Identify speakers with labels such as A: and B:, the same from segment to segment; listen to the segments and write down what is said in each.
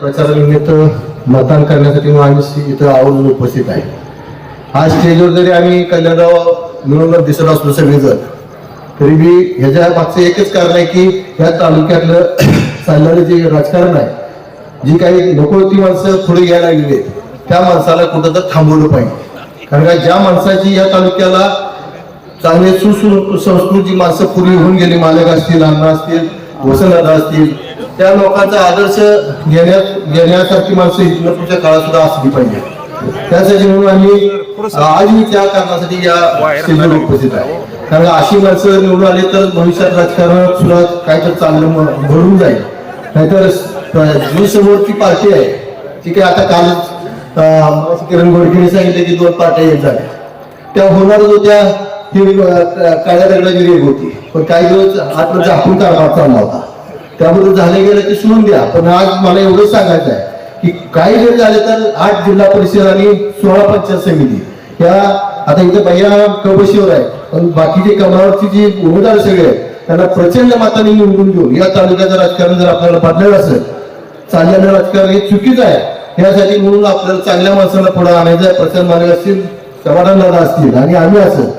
A: प्रचारानिमित्त मतदान करण्यासाठी आम्ही इथं आवर्जून उपस्थित आहे. आज स्टेजवर जरी आम्ही कल्याणराव मिळून दिसत असलो सगळेजण, तरी बी ह्याच्या मागचं एकच कारण आहे की ह्या तालुक्यातलं चालणारं जे राजकारण आहे, जी काही नको ती माणसं पुढे यायला लागली आहेत, त्या माणसाला कुठं तर थांबवलं पाहिजे. कारण का ज्या माणसाची या तालुक्याला चांगले सुसंस्कृत माणसं पूर्वी होऊन गेली, मालक असतील, अण्णा असतील, वसंतदादा असतील, त्या लोकांचा आदर्श घेण्यासारखी माणसं इथून पुढच्या काळात सुद्धा असली पाहिजे. त्यासाठी म्हणून आम्ही आजही त्या कारणासाठी या स्टेजवर उपस्थित आहे. कारण अशी माणसं निवडून आली तर भविष्यात राजकारणात सुद्धा काय तर चांगलं घडून जाईल. नाहीतर जी समोरची पार्टी आहे ती काय आता काल किरण गोडकेने सांगितले की 2 पार्ट्या येत झाल्या, त्या होणार होत्या ही काळ्या दगडाची रेग होती, पण काही दिवस आतमध्ये झाकून कारभार चालला होता. त्याबद्दल झाले गेलं ते सोडून द्या. पण आज मला एवढं सांगायचं आहे की काही जर झाले तर 8 जिल्हा परिषद आणि 16 पंचायत समिती या आता इथे भैया कबशीवर आहे, पण बाकीचे कमळावरची जी उमेदवार सगळे आहेत त्यांना प्रचंड मतांनी निवडून घेऊन या तालुक्याचं राजकारण जर आपल्याला बदलायचं असेल, चाललेलं राजकारण हे चुकीचं आहे. यासाठी म्हणून आपल्याला चांगल्या माणसांना पुढे आणायचं आहे. प्रचंड मार्ग असतील, समाधानदादा असतील आणि आम्ही असं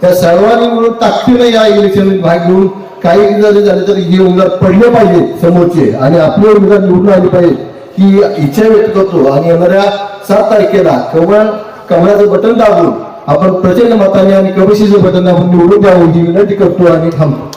A: त्या सर्वांनी मिळून ताकदीने या इलेक्शनमध्ये भाग घेऊन काही जरी झाले तरी हे उमेदवार पडले पाहिजे समोरचे आणि आपले उमेदवार निवडून आले पाहिजे ही इच्छा व्यक्त करतो. आणि येणाऱ्या 7 तारखेला कमळाचं बटन दाबून आपण प्रचंड मताने आणि कबशीचं बटन आपण निवडून द्यावं ही विनंती करतो आणि थांबतो.